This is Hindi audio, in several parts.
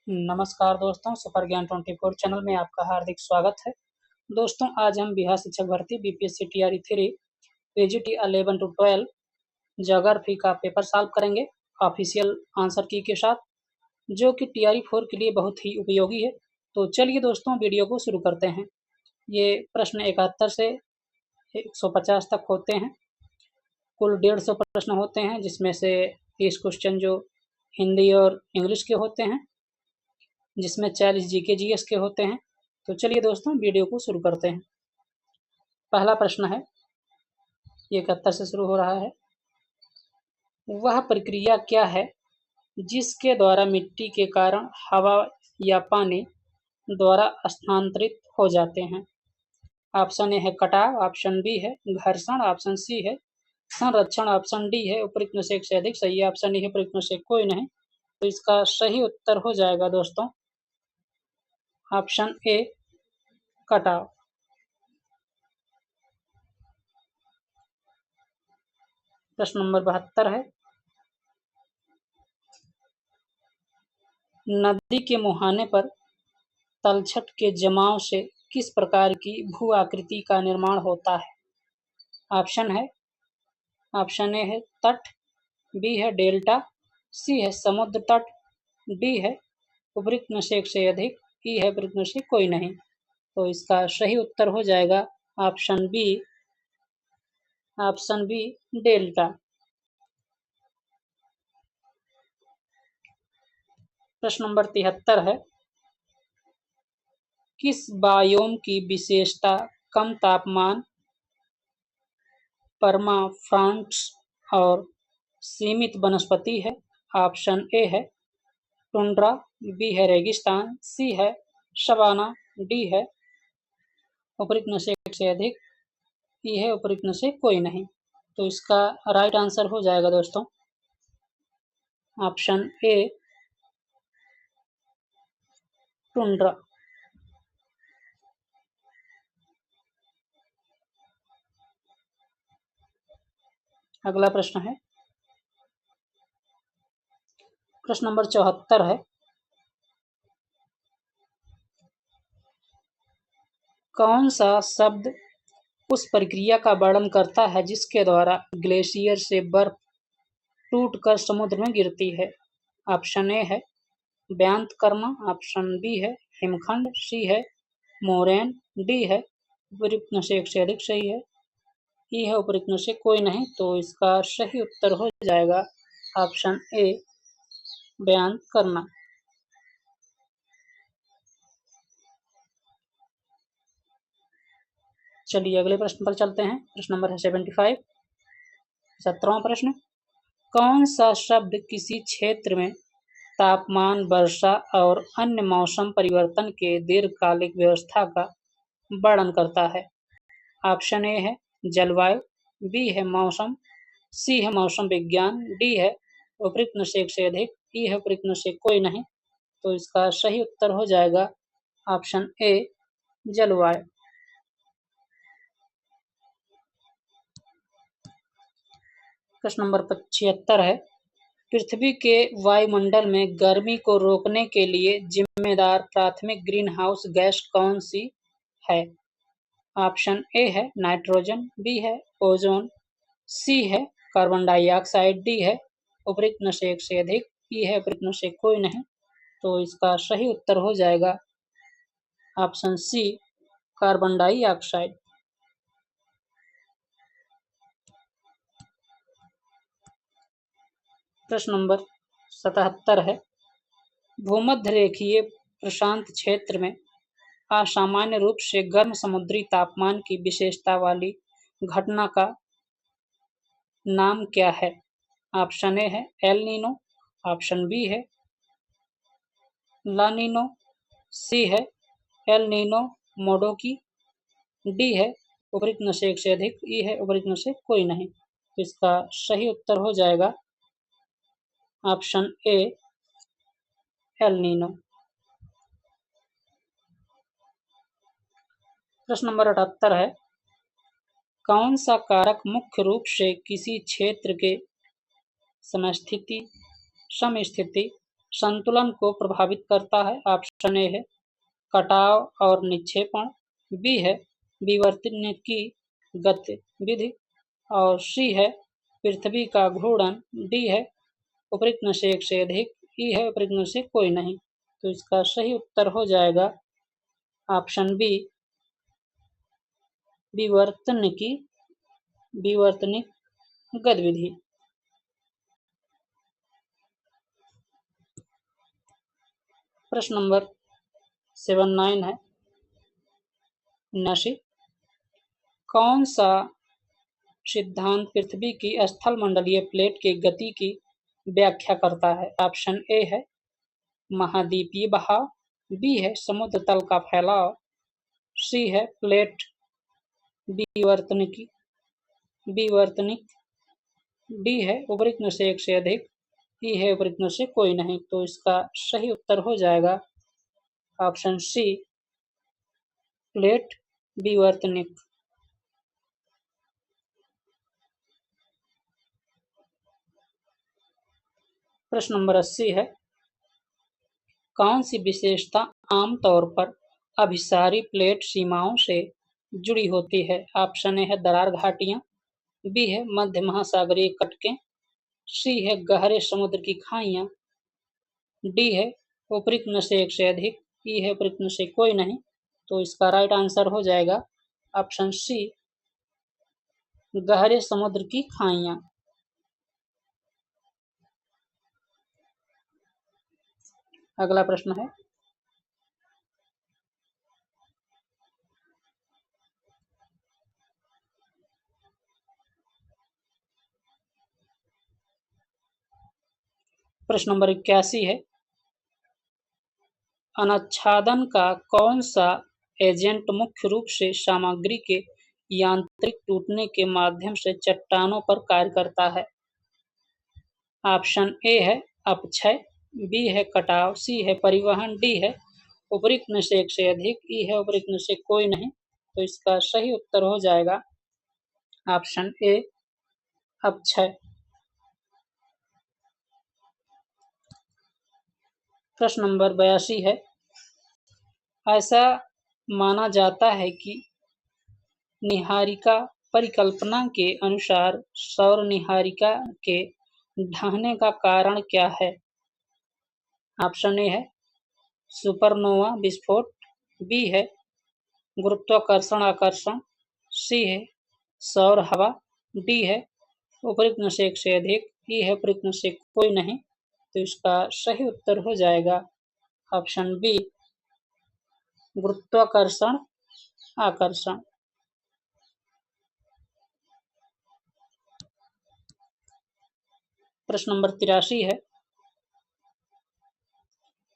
नमस्कार दोस्तों, सुपर ज्ञान 24 चैनल में आपका हार्दिक स्वागत है। दोस्तों, आज हम बिहार शिक्षक भर्ती BPSC TRE 3 PGT 11 to 12 geography का पेपर सॉल्व करेंगे ऑफिशियल आंसर की के साथ, जो कि टीआरई 4 के लिए बहुत ही उपयोगी है। तो चलिए दोस्तों, वीडियो को शुरू करते हैं। ये प्रश्न 71 से 150 तक होते हैं। कुल 150 प्रश्न होते हैं, जिसमें से 30 क्वेश्चन जो हिंदी और इंग्लिश के होते हैं, जिसमें 40 जीके जीएस के होते हैं। तो चलिए दोस्तों, वीडियो को शुरू करते हैं। पहला प्रश्न है, ये 71 से शुरू हो रहा है। वह प्रक्रिया क्या है जिसके द्वारा मिट्टी के कारण हवा या पानी द्वारा स्थानांतरित हो जाते हैं? ऑप्शन ए है कटाव, ऑप्शन बी है घर्षण, ऑप्शन सी है संरक्षण, ऑप्शन डी है उपरोक्त में से एक से अधिक सही है, ऑप्शन ई है उपरोक्त में से कोई नहीं। तो इसका सही उत्तर हो जाएगा दोस्तों ऑप्शन ए कटाव। प्रश्न नंबर 72 है, नदी के मुहाने पर तलछट के जमाव से किस प्रकार की भू आकृति का निर्माण होता है? ऑप्शन है, ऑप्शन ए है तट, बी है डेल्टा, सी है समुद्र तट, डी है उपरोक्त में से एक से अधिक, ई है उपरोक्त में से कोई नहीं। तो इसका सही उत्तर हो जाएगा ऑप्शन बी डेल्टा। प्रश्न नंबर 73 है, किस बायोम की विशेषता कम तापमान, परमाफ्रॉस्ट और सीमित वनस्पति है? ऑप्शन ए है टुंड्रा, बी है रेगिस्तान, सी है सवाना, डी है उपरोक्त में से एक से अधिक, ई है उपरोक्त में से कोई नहीं। तो इसका राइट आंसर हो जाएगा दोस्तों ऑप्शन ए टुंड्रा। अगला प्रश्न है, प्रश्न नंबर 74 है, कौन सा शब्द उस प्रक्रिया का वर्णन करता है जिसके द्वारा ग्लेशियर से बर्फ टूटकर समुद्र में गिरती है? ऑप्शन ए है व्यांतकर्मा, ऑप्शन बी है हिमखंड, सी है मोरेन, डी है उपरोक्त में से एक से अधिक सही है, ई है उपरोक्त में से कोई नहीं। तो इसका सही उत्तर हो जाएगा ऑप्शन ए व्यांतकर्मा। चलिए अगले प्रश्न पर चलते हैं। प्रश्न नंबर है 75, 17वां प्रश्न, कौन सा शब्द किसी क्षेत्र में तापमान, वर्षा और अन्य मौसम परिवर्तन के दीर्घकालिक व्यवस्था का वर्णन करता है? ऑप्शन ए है जलवायु, बी है मौसम, सी है मौसम विज्ञान, डी है उपरोक्त में से एक से अधिक, ई है उपरोक्त में से कोई नहीं। तो इसका सही उत्तर हो जाएगा ऑप्शन ए जलवायु। प्रश्न नंबर 76 है, पृथ्वी के वायुमंडल में गर्मी को रोकने के लिए जिम्मेदार प्राथमिक ग्रीन हाउस गैस कौन सी है? ऑप्शन ए है नाइट्रोजन, बी है ओजोन, सी है कार्बन डाइऑक्साइड, डी है उपरोक्त में से एक से अधिक, ई है उपरोक्त में से कोई नहीं। तो इसका सही उत्तर हो जाएगा ऑप्शन सी कार्बन डाइऑक्साइड। प्रश्न नंबर 77 है, भूमध्य रेखीय प्रशांत क्षेत्र में असामान्य रूप से गर्म समुद्री तापमान की विशेषता वाली घटना का नाम क्या है? ऑप्शन ए है एल नीनो, ऑप्शन बी है ला नीनो, सी है एल नीनो मोडोकी, डी है उपरोक्त में से एक से अधिक, ई है उपरोक्त में से कोई नहीं। तो इसका सही उत्तर हो जाएगा ऑप्शन ए एल नीनो। प्रश्न नंबर 78 है, कौन सा कारक मुख्य रूप से किसी क्षेत्र के समस्थिति, संतुलन को प्रभावित करता है? ऑप्शन ए है कटाव और निक्षेपण, बी है विवर्तन की गतिविधि और सी है पृथ्वी का घूर्णन, डी है उपरोक्त में से एक से अधिक, ई है उपरोक्त में से कोई नहीं। तो इसका सही उत्तर हो जाएगा ऑप्शन बी विवर्तन की विवर्तनिक गतिविधि। प्रश्न नंबर 79 है 79। कौन सा सिद्धांत पृथ्वी की स्थलमंडलीय प्लेट की गति की व्याख्या करता है? ऑप्शन ए है महाद्वीपीय बहाव, बी है समुद्र तल का फैलाव, सी है प्लेट विवर्तनिक, डी है उपरोक्त में से एक से अधिक, ई है उपरोक्त में से कोई नहीं। तो इसका सही उत्तर हो जाएगा ऑप्शन सी प्लेट विवर्तनिक। प्रश्न नंबर 80 है कौन सी विशेषता आमतौर पर अभिसारी प्लेट सीमाओं से जुड़ी होती है? ऑप्शन ए है दरार घाटियां, बी है मध्य महासागरीय कटकें, सी है गहरे समुद्र की खाइयां, डी है उपरोक्त में से एक से अधिक, ई है उपरोक्त में से कोई नहीं। तो इसका राइट आंसर हो जाएगा ऑप्शन सी गहरे समुद्र की खाइयां। अगला प्रश्न है प्रश्न नंबर 81 है अनाच्छादन का कौन सा एजेंट मुख्य रूप से सामग्री के यांत्रिक टूटने के माध्यम से चट्टानों पर कार्य करता है? ऑप्शन ए है अपक्षय, बी है कटाव, सी है परिवहन, डी है उपरोक्त में से एक से अधिक, ई है उपरोक्त में से कोई नहीं। तो इसका सही उत्तर हो जाएगा ऑप्शन ए अपक्षय। प्रश्न नंबर 82 है ऐसा माना जाता है कि निहारिका परिकल्पना के अनुसार सौर निहारिका के ढहने का कारण क्या है? ऑप्शन ए है सुपरनोवा विस्फोट, बी है गुरुत्वाकर्षण आकर्षण, सी है सौर हवा, डी है उपरोक्त में से एक से अधिक, ई है उपरोक्त में से कोई नहीं। तो इसका सही उत्तर हो जाएगा ऑप्शन बी गुरुत्वाकर्षण आकर्षण। प्रश्न नंबर 83 है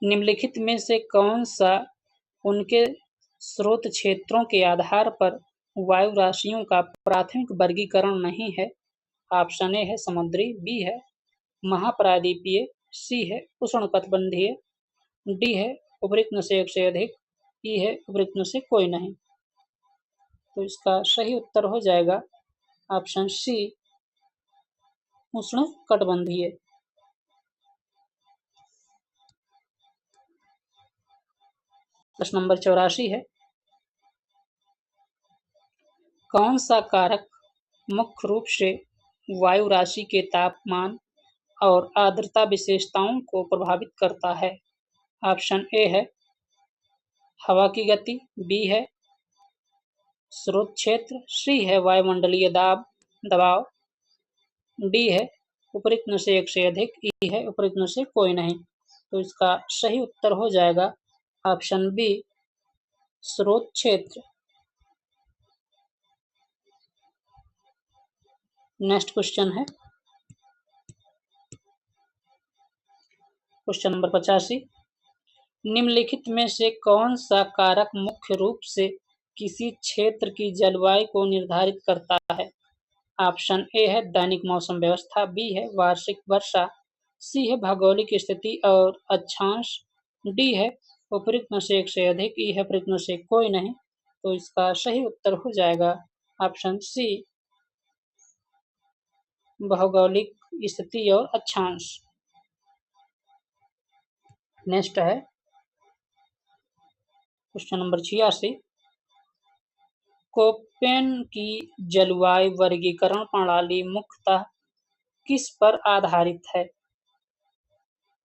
निम्नलिखित में से कौन सा उनके स्रोत क्षेत्रों के आधार पर वायु राशियों का प्राथमिक वर्गीकरण नहीं है? ऑप्शन ए है समुद्री, बी है महाप्रायद्वीपीय, सी है उष्णकटिबंधीय, डी है उपरोक्त में से एक से अधिक, ई है उपरोक्त में से कोई नहीं। तो इसका सही उत्तर हो जाएगा ऑप्शन सी उष्णकटिबंधीय। प्रश्न नंबर 84 है कौन सा कारक मुख्य रूप से वायु राशि के तापमान और आर्द्रता विशेषताओं को प्रभावित करता है? ऑप्शन ए है हवा की गति, बी है स्रोत क्षेत्र, सी है वायुमंडलीय दबाव, डी है उपरोक्त में से एक से अधिक, ई है उपरोक्त में से कोई नहीं। तो इसका सही उत्तर हो जाएगा ऑप्शन बी स्रोत क्षेत्र। नेक्स्ट क्वेश्चन है क्वेश्चन नंबर 85 निम्नलिखित में से कौन सा कारक मुख्य रूप से किसी क्षेत्र की जलवायु को निर्धारित करता है? ऑप्शन ए है दैनिक मौसम व्यवस्था, बी है वार्षिक वर्षा, सी है भौगोलिक स्थिति और अक्षांश, डी है उपरोक्त में से एक से अधिक, ई है उपरोक्त में से कोई नहीं। तो इसका सही उत्तर हो जाएगा ऑप्शन सी भौगोलिक स्थिति और अक्षांश। नेक्स्ट है क्वेश्चन नंबर 86। कोपेन की जलवायु वर्गीकरण प्रणाली मुख्यतः किस पर आधारित है?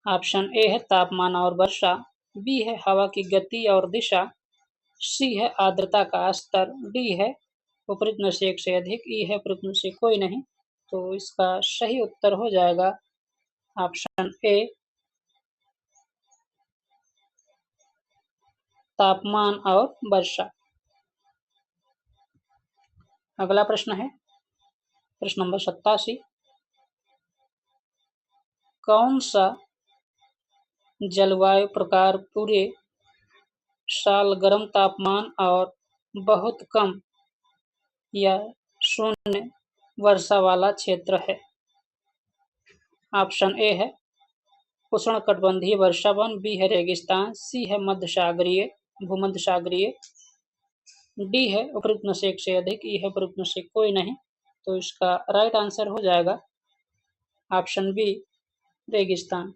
ऑप्शन ए है तापमान और वर्षा, बी है हवा की गति और दिशा, सी है आर्द्रता का स्तर, डी है उपरोक्त में से एक से अधिक, ई है उपरोक्त में से कोई नहीं। तो इसका सही उत्तर हो जाएगा ऑप्शन ए तापमान और वर्षा। अगला प्रश्न है प्रश्न नंबर 87। कौन सा जलवायु प्रकार पूरे साल गर्म तापमान और बहुत कम या शून्य वर्षा वाला क्षेत्र है? ऑप्शन ए है उष्णकटिबंधीय वर्षा वन, बी है रेगिस्तान, सी है मध्यसागरीय भूमध्यसागरीय, डी है उपरोक्त में से एक से अधिक, ई है उपरोक्त में से कोई नहीं। तो इसका राइट आंसर हो जाएगा ऑप्शन बी रेगिस्तान।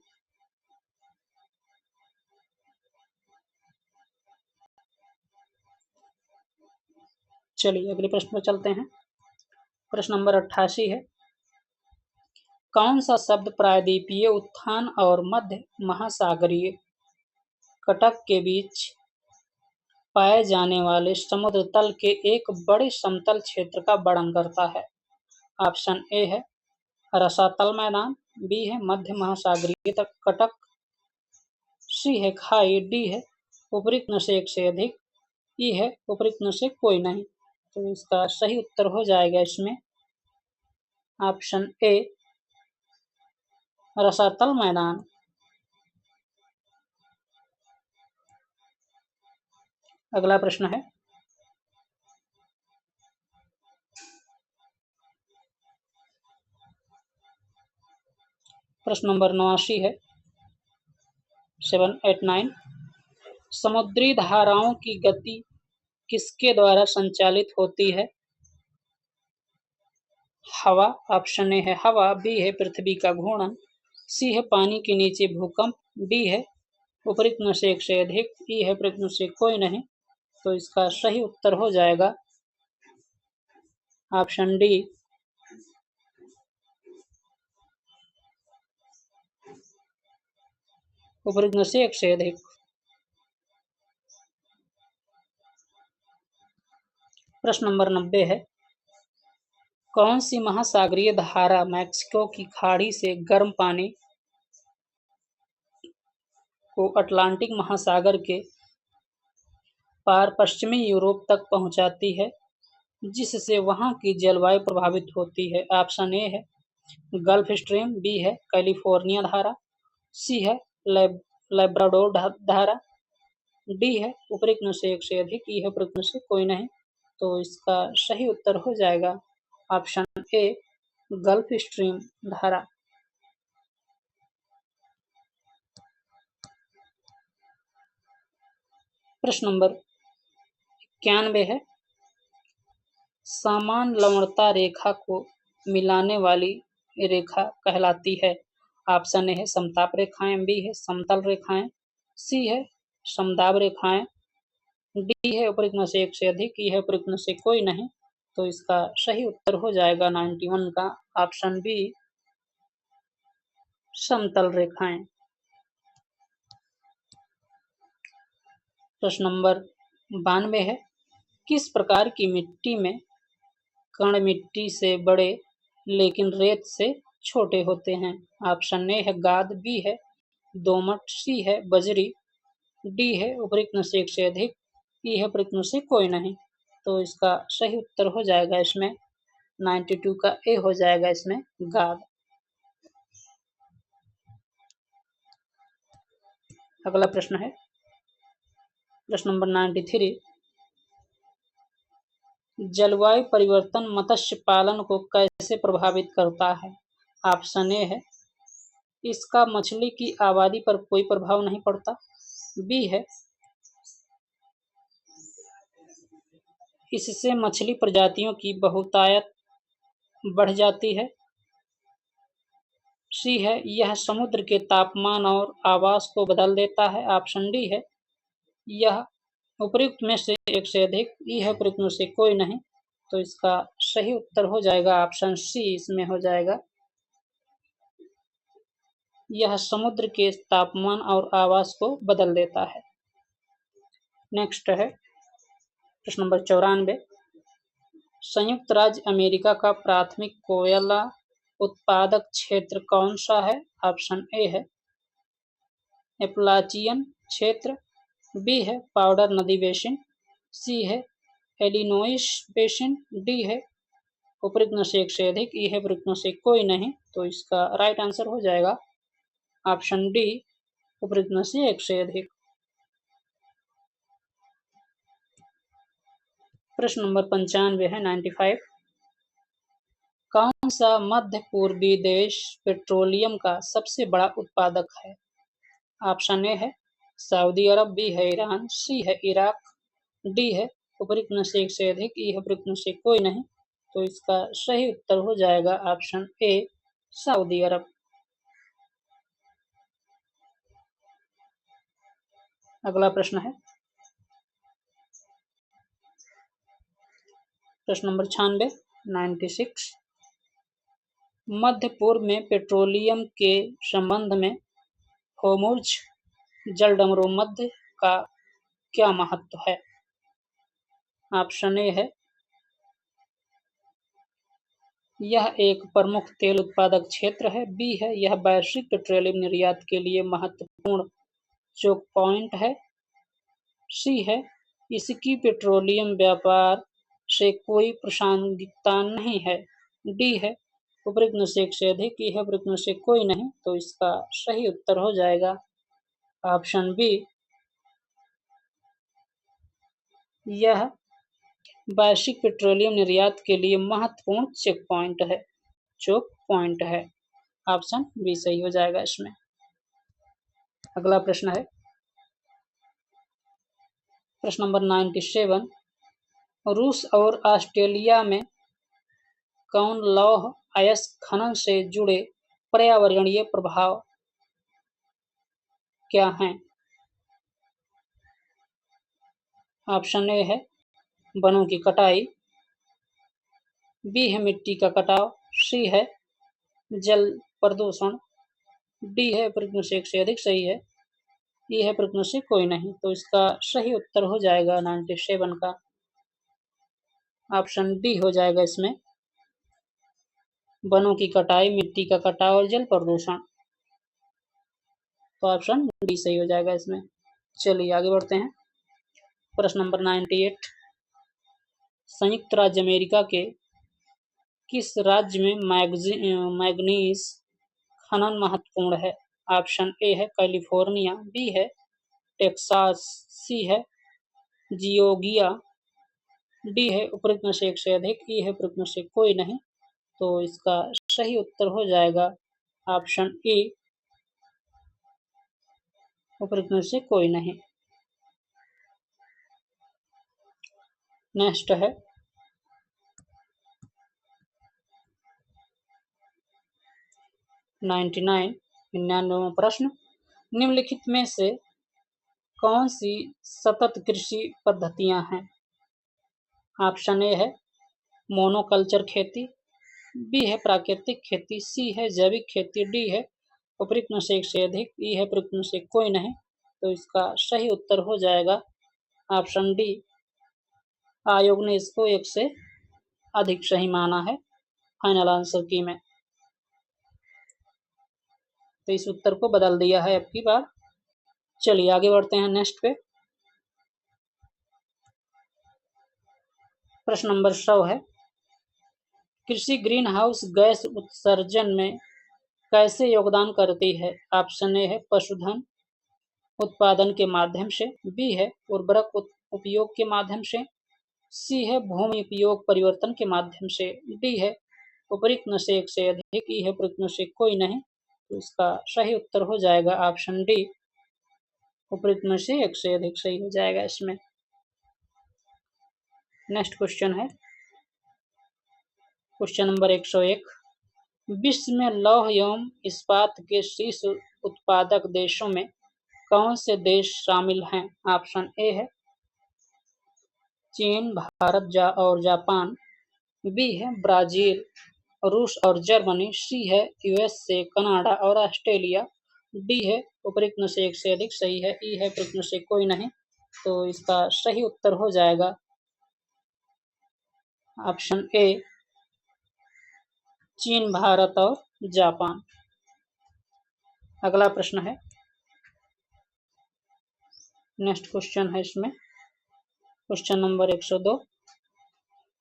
चलिए अगले प्रश्न पर चलते हैं। प्रश्न नंबर 88 है। कौन सा शब्द प्रायद्वीपीय उत्थान और मध्य महासागरीय कटक के बीच पाए जाने वाले समुद्र तल के एक बड़े समतल क्षेत्र का वर्णन करता है? ऑप्शन ए है रसातल मैदान, बी है मध्य महासागरीय कटक, सी है खाई, डी है उपरोक्त में से एक से अधिक, ई है उपरोक्त में से कोई नहीं। तो इसका सही उत्तर हो जाएगा इसमें ऑप्शन ए रसातल मैदान। अगला प्रश्न है प्रश्न नंबर 89 है 789। समुद्री धाराओं की गति किसके द्वारा संचालित होती है? हवा, ऑप्शन ए है हवा, बी है पृथ्वी का घूर्णन, सी है पानी के नीचे भूकंप, डी है उपरोक्त में से एक से अधिक, ई है उपरोक्त में से कोई नहीं। तो इसका सही उत्तर हो जाएगा ऑप्शन डी उपरोक्त में से एक से अधिक। प्रश्न नंबर 90 है। कौन सी महासागरीय धारा मैक्सिको की खाड़ी से गर्म पानी को अटलांटिक महासागर के पार पश्चिमी यूरोप तक पहुंचाती है, जिससे वहां की जलवायु प्रभावित होती है? ऑप्शन ए है गल्फ स्ट्रीम, बी है कैलिफोर्निया धारा, सी है लैब्राडोर धारा, डी है उपरोक्त में से एक से अधिक, ई है उपरोक्त में से कोई नहीं। तो इसका सही उत्तर हो जाएगा ऑप्शन ए गल्फ स्ट्रीम धारा। प्रश्न नंबर 91 है। समान लवणता रेखा को मिलाने वाली रेखा कहलाती है? ऑप्शन ए है समताप रेखाएं, बी है समतल रेखाएं, सी है समदाब रेखाएं, डी है उपरोक्त में से एक से अधिक, ई है उपरोक्त में से कोई नहीं। तो इसका सही उत्तर हो जाएगा 91 का ऑप्शन बी समतल रेखाएं। प्रश्न नंबर 92 है। किस प्रकार की मिट्टी में कण मिट्टी से बड़े लेकिन रेत से छोटे होते हैं? ऑप्शन ए है गाद, बी है दोमट, सी है बजरी, डी है उपरोक्त में से एक से अधिक, ई है उपरोक्त में से कोई नहीं। तो इसका सही उत्तर हो जाएगा इसमें 92 का ए हो जाएगा इसमें गाद। अगला प्रश्न है प्रश्न नंबर 93। जलवायु परिवर्तन मत्स्य पालन को कैसे प्रभावित करता है? ऑप्शन ए है इसका मछली की आबादी पर कोई प्रभाव नहीं पड़ता, बी है इससे मछली प्रजातियों की बहुतायत बढ़ जाती है, सी है यह समुद्र के तापमान और आवास को बदल देता है। ऑप्शन डी है यह उपयुक्त में से एक से अधिक। ई है उपयुक्त में से कोई नहीं। तो इसका सही उत्तर हो जाएगा ऑप्शन सी, इसमें हो जाएगा यह समुद्र के तापमान और आवास को बदल देता है। नेक्स्ट है प्रश्न नंबर 94। संयुक्त राज्य अमेरिका का प्राथमिक कोयला उत्पादक क्षेत्र कौन सा है? ऑप्शन ए है एपलाचियन क्षेत्र, बी है पाउडर नदी बेसिन, सी है इलिनोइस बेसिन, डी है उपयुक्त में से एक से अधिक, ई है उपयुक्त में से कोई नहीं। तो इसका राइट आंसर हो जाएगा ऑप्शन डी, उपयुक्त में से एक से अधिक। प्रश्न नंबर 95 है 95। कौन सा मध्य पूर्वी देश पेट्रोलियम का सबसे बड़ा उत्पादक है? ऑप्शन ए है सऊदी अरब, बी है ईरान, सी है इराक, डी है उपयुक्त में से एक से अधिक, ई है उपयुक्त में से कोई नहीं। तो इसका सही उत्तर हो जाएगा ऑप्शन ए सऊदी अरब। अगला प्रश्न है प्रश्न नंबर 96 96। मध्य पूर्व में पेट्रोलियम के संबंध में होर्मुज जलडमरू मध्य का क्या महत्व है? ऑप्शन ए है यह एक प्रमुख तेल उत्पादक क्षेत्र है, बी है यह वैश्विक पेट्रोलियम निर्यात के लिए महत्वपूर्ण चोक पॉइंट है, सी है इसकी पेट्रोलियम व्यापार से कोई प्रासंगिकता नहीं है, डी है उपयुक्त में से एक से अधिक, ई है उपयुक्त में से कोई नहीं। तो इसका सही उत्तर हो जाएगा ऑप्शन बी, यह वैश्विक पेट्रोलियम निर्यात के लिए महत्वपूर्ण चेक पॉइंट है, चोक पॉइंट है। ऑप्शन बी सही हो जाएगा इसमें। अगला प्रश्न है प्रश्न नंबर 97। रूस और ऑस्ट्रेलिया में कौन लौह अयस्क खनन से जुड़े पर्यावरणीय प्रभाव क्या हैं? ऑप्शन ए है वनों की कटाई, बी है मिट्टी का कटाव, सी है जल प्रदूषण, डी है प्रश्न से एक से अधिक सही है, ई है प्रश्न से कोई नहीं। तो इसका सही उत्तर हो जाएगा 97 का ऑप्शन डी हो जाएगा इसमें वनों की कटाई, मिट्टी का कटाव और जल प्रदूषण। तो ऑप्शन डी सही हो जाएगा इसमें। चलिए आगे बढ़ते हैं प्रश्न नंबर 98। संयुक्त राज्य अमेरिका के किस राज्य में मैग्नीज खनन महत्वपूर्ण है? ऑप्शन ए है कैलिफोर्निया, बी है टेक्सास, सी है जियोर्जिया, डी है उपयुक्त में से एक से अधिक, ई है उपयुक्त में से कोई नहीं। तो इसका सही उत्तर हो जाएगा ऑप्शन ए उपयुक्त में से कोई नहीं। नेक्स्ट है 99वां प्रश्न। निम्नलिखित में से कौन सी सतत कृषि पद्धतियां हैं? ऑप्शन ए है मोनोकल्चर खेती, बी है प्राकृतिक खेती, सी है जैविक खेती, डी है उपयुक्त में से एक से अधिक, ई है उपयुक्त में से कोई नहीं। तो इसका सही उत्तर हो जाएगा ऑप्शन डी। आयोग ने इसको एक से अधिक सही माना है फाइनल आंसर की में। तो इस उत्तर को बदल दिया है अब की बार। चलिए आगे बढ़ते हैं नेक्स्ट पे। प्रश्न नंबर 100 है कृषि ग्रीन हाउस गैस उत्सर्जन में कैसे योगदान करती है? ऑप्शन ए है पशुधन उत्पादन के माध्यम से, बी है उर्वरक उपयोग के माध्यम से, सी है भूमि उपयोग परिवर्तन के माध्यम से, डी है उपयुक्त में से एक से अधिक, ई है उपयुक्त में से कोई नहीं। तो इसका सही उत्तर हो जाएगा ऑप्शन डी, उपयुक्त में से एक से अधिक सही हो जाएगा इसमें। नेक्स्ट क्वेश्चन है क्वेश्चन नंबर 101। विश्व में लौह एवं इस्पात के शीर्ष उत्पादक देशों में कौन से देश शामिल हैं? ऑप्शन ए है चीन, भारत और जापान, बी है ब्राजील, रूस और जर्मनी, सी है यूएसए, कनाडा और ऑस्ट्रेलिया, डी है उपरोक्त में से एक से अधिक सही है, ई है उपरोक्त में से कोई नहीं। तो इसका सही उत्तर हो जाएगा ऑप्शन ए चीन, भारत और जापान। अगला प्रश्न है, नेक्स्ट क्वेश्चन है इसमें क्वेश्चन नंबर 102।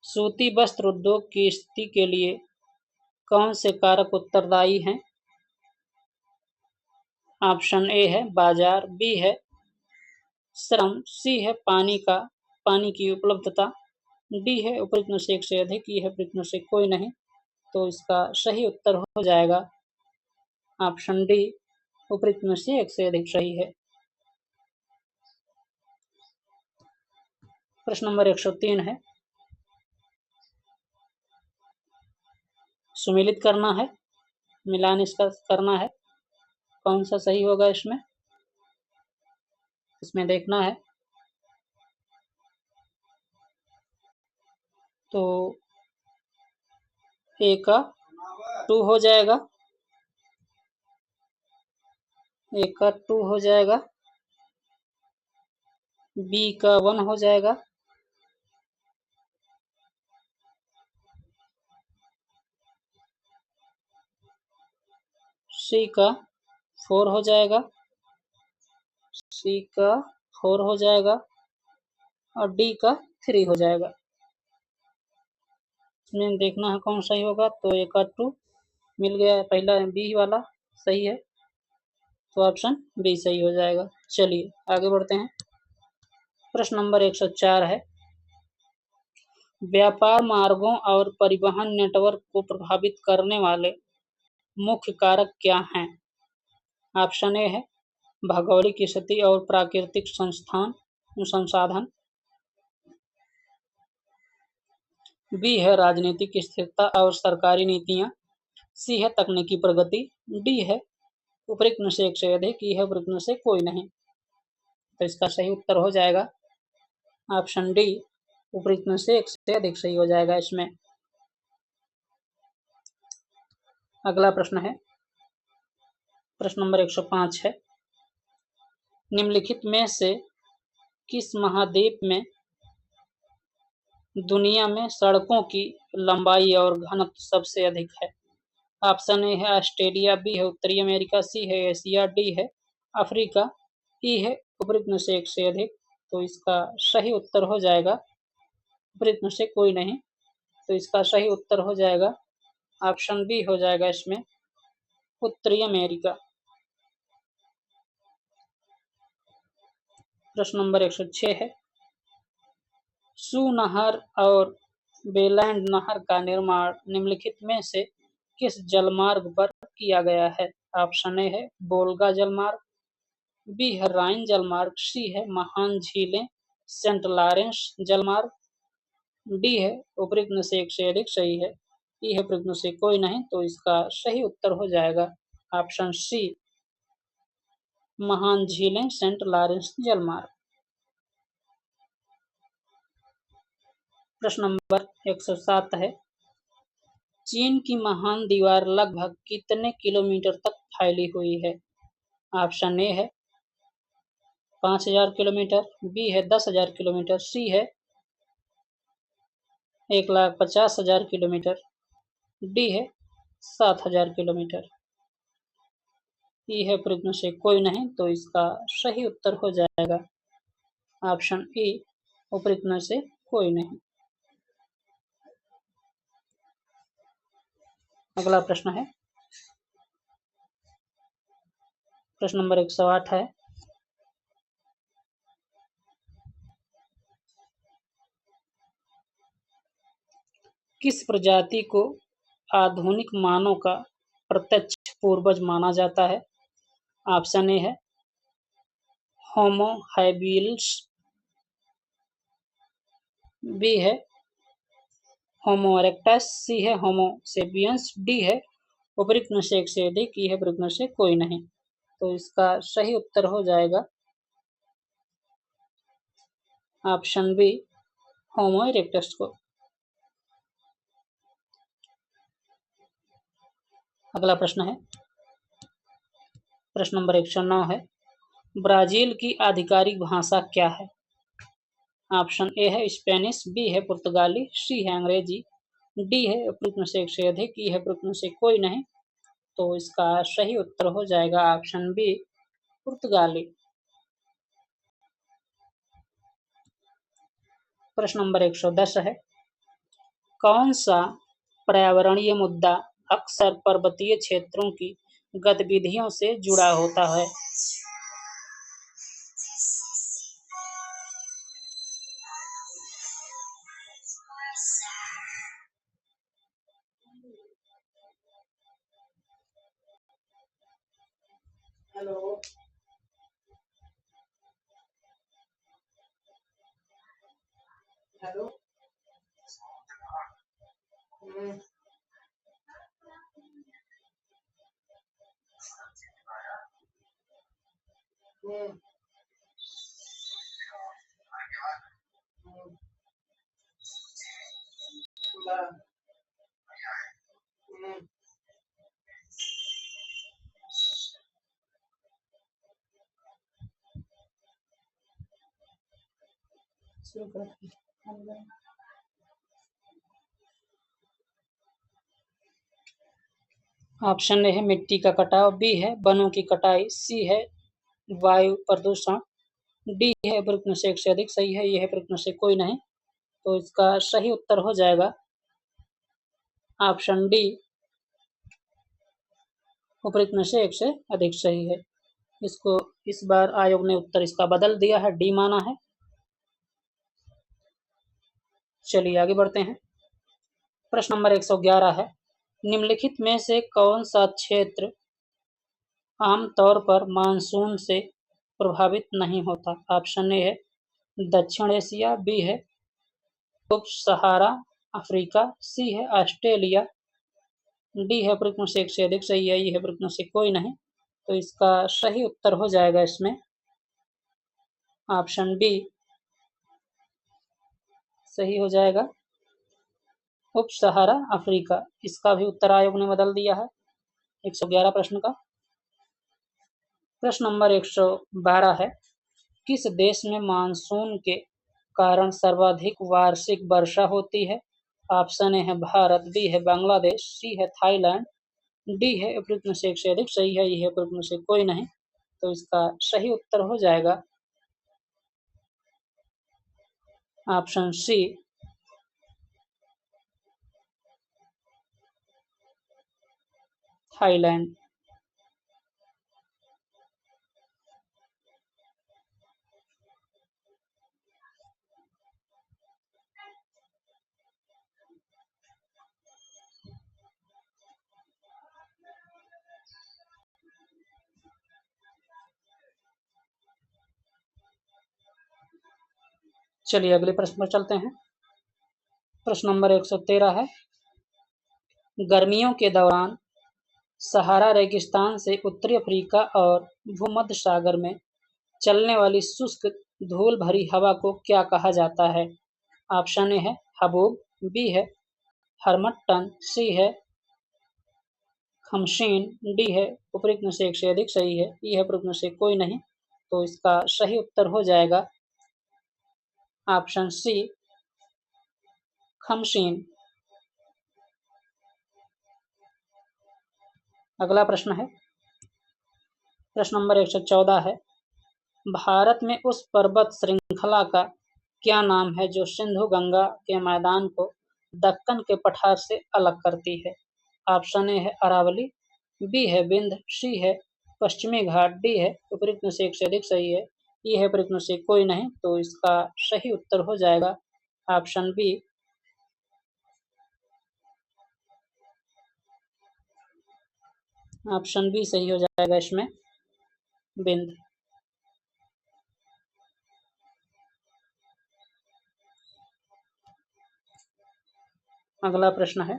सूती वस्त्र उद्योग की स्थिति के लिए कौन से कारक उत्तरदायी हैं? ऑप्शन ए है बाजार, बी है श्रम, सी है पानी की उपलब्धता, डी है उपरोक्त में से एक से अधिक, ई है उपरोक्त में से कोई नहीं। तो इसका सही उत्तर हो जाएगा ऑप्शन डी, उपरोक्त में से एक से अधिक सही है। प्रश्न नंबर 103 है, सुमेलित करना है, मिलान इसका करना है, कौन सा सही होगा इसमें देखना है। तो ए का 2 हो जाएगा, ए का 2 हो जाएगा, बी का 1 हो जाएगा, सी का 4 हो जाएगा, सी का 4 हो जाएगा और डी का 3 हो जाएगा। इसमें देखना है कौन सही होगा। तो ए का 2 मिल गया, पहला बी वाला सही है, तो ऑप्शन बी सही हो जाएगा। चलिए आगे बढ़ते हैं। प्रश्न नंबर 104 है, व्यापार मार्गों और परिवहन नेटवर्क को प्रभावित करने वाले मुख्य कारक क्या हैं? ऑप्शन ए है भौगोलिक स्थिति और प्राकृतिक संसाधन, बी है राजनीतिक स्थिरता और सरकारी नीतियां, सी है तकनीकी प्रगति, डी है उपरोक्त में से एक से अधिक, ई है उपरोक्त में से कोई नहीं। तो इसका सही उत्तर हो जाएगा ऑप्शन डी, उपरोक्त में से एक से अधिक सही हो जाएगा इसमें। अगला प्रश्न है, प्रश्न नंबर 105 है, निम्नलिखित में से किस महाद्वीप में दुनिया में सड़कों की लंबाई और घनत्व सबसे अधिक है? ऑप्शन ए है ऑस्ट्रेलिया, बी है उत्तरी अमेरिका, सी है एशिया, डी है अफ्रीका, ई है उपरोक्त में से एक से अधिक। तो इसका सही उत्तर हो जाएगा उपरोक्त में से कोई नहीं। तो इसका सही उत्तर हो जाएगा ऑप्शन बी हो जाएगा इसमें उत्तरी अमेरिका। प्रश्न नंबर 106 है, सू नहर और बेलैंड नहर का निर्माण निम्नलिखित में से किस जलमार्ग पर किया गया है? ऑप्शन ए है वोल्गा जलमार्ग, बी है राइन जलमार्ग, सी है महान झीलें सेंट लॉरेंस जलमार्ग, डी है उपरोक्त में से एक से अधिक सही है, ई है उपरोक्त में से कोई नहीं। तो इसका सही उत्तर हो जाएगा ऑप्शन सी, महान झीलें सेंट लॉरेंस जलमार्ग। प्रश्न नंबर 107 है, चीन की महान दीवार लगभग कितने किलोमीटर तक फैली हुई है? ऑप्शन ए है 5000 किलोमीटर, बी है 10,000 किलोमीटर, सी है 1,50,000 किलोमीटर, डी है 7,000 किलोमीटर, ई है उपरोक्त में से कोई नहीं। तो इसका सही उत्तर हो जाएगा ऑप्शन ई, उपरोक्त में से कोई नहीं। अगला प्रश्न है, प्रश्न नंबर 108 है, किस प्रजाति को आधुनिक मानव का प्रत्यक्ष पूर्वज माना जाता है? ऑप्शन ए है होमो हैबिलिस, बी है होमो इरेक्टस, सी है होमो सेपियंस, डी है उपरोक्त में से एक से अधिक, यह उपरोक्त में से कोई नहीं। तो इसका सही उत्तर हो जाएगा ऑप्शन बी, होमो इरेक्टस को। अगला प्रश्न है, प्रश्न नंबर 109 है, ब्राजील की आधिकारिक भाषा क्या है? ऑप्शन ए है स्पेनिश, बी है पुर्तगाली, सी है अंग्रेजी, डी है उपरोक्त में से एक से अधिक, ई है उपरोक्त में से कोई नहीं। तो इसका सही उत्तर हो जाएगा ऑप्शन बी, पुर्तगाली। प्रश्न नंबर 110 है, कौन सा पर्यावरणीय मुद्दा अक्सर पर्वतीय क्षेत्रों की गतिविधियों से जुड़ा होता है? Hello, hello. ऑप्शन ए है मिट्टी का कटाव, बी है वनों की कटाई, सी है वायु प्रदूषण, डी है उपरोक्त में से एक से अधिक। सही है, यह है उपरोक्त में से कोई नहीं। तो इसका सही उत्तर हो जाएगा ऑप्शन डी, उपरोक्त में से एक से अधिक। सही है। इसको इस बार आयोग ने उत्तर इसका बदल दिया है, डी माना है। चलिए आगे बढ़ते हैं। प्रश्न नंबर 111 है, निम्नलिखित में से कौन सा क्षेत्र आमतौर पर मानसून से प्रभावित नहीं होता? ऑप्शन ए है दक्षिण एशिया, बी है उप सहारा अफ्रीका, सी है ऑस्ट्रेलिया, डी है उपरोक्त में से एक से अधिक। सही है, ये है उपरोक्त में से कोई नहीं। तो इसका सही उत्तर हो जाएगा इसमें ऑप्शन बी, सही हो जाएगा उप सहारा अफ्रीका। इसका भी उत्तर आयोग ने बदल दिया है 111 प्रश्न का। प्रश्न नंबर 112 है, किस देश में मानसून के कारण सर्वाधिक वार्षिक वर्षा होती है? ऑप्शन ए है भारत, बी है बांग्लादेश, सी है थाईलैंड, डी है उपरोक्त में से एक से अधिक। सही है, ये है उपरोक्त में से कोई नहीं। तो इसका सही उत्तर हो जाएगा ऑप्शन सी, थाईलैंड। चलिए अगले प्रश्न पर चलते हैं। प्रश्न नंबर 113 है, गर्मियों के दौरान सहारा रेगिस्तान से उत्तरी अफ्रीका और भूमध्य सागर में चलने वाली शुष्क धूल भरी हवा को क्या कहा जाता है? ऑप्शन ए है हबूब, बी है हरमट्टन, सी है खमशीन, डी है उपरोक्त में से एक से अधिक। सही है, ये है उपरोक्त में से कोई नहीं। तो इसका सही उत्तर हो जाएगा ऑप्शन सी, खमशीन। अगला प्रश्न है, प्रश्न नंबर 114 है, भारत में उस पर्वत श्रृंखला का क्या नाम है जो सिंधु गंगा के मैदान को दक्कन के पठार से अलग करती है? ऑप्शन ए है अरावली, बी है विंध्य, सी है पश्चिमी घाट, डी है उपरोक्त में से एक से अधिक। सही है, ये है उपरोक्त में से कोई नहीं। तो इसका सही उत्तर हो जाएगा ऑप्शन बी, ऑप्शन बी सही हो जाएगा इसमें, विंध्य। अगला प्रश्न है,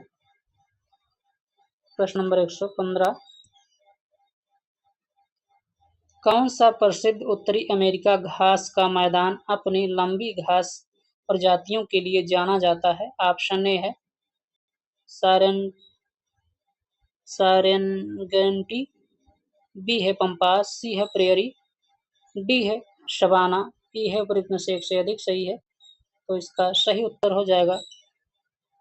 प्रश्न नंबर 115, कौन सा प्रसिद्ध उत्तरी अमेरिका घास का मैदान अपनी लंबी घास प्रजातियों के लिए जाना जाता है? ऑप्शन ए है सारेंगेटी, बी है पंपास, सी है प्रेयरी, डी है शबाना, ई है प्रश्न से एक से अधिक। सही है, तो इसका सही उत्तर हो जाएगा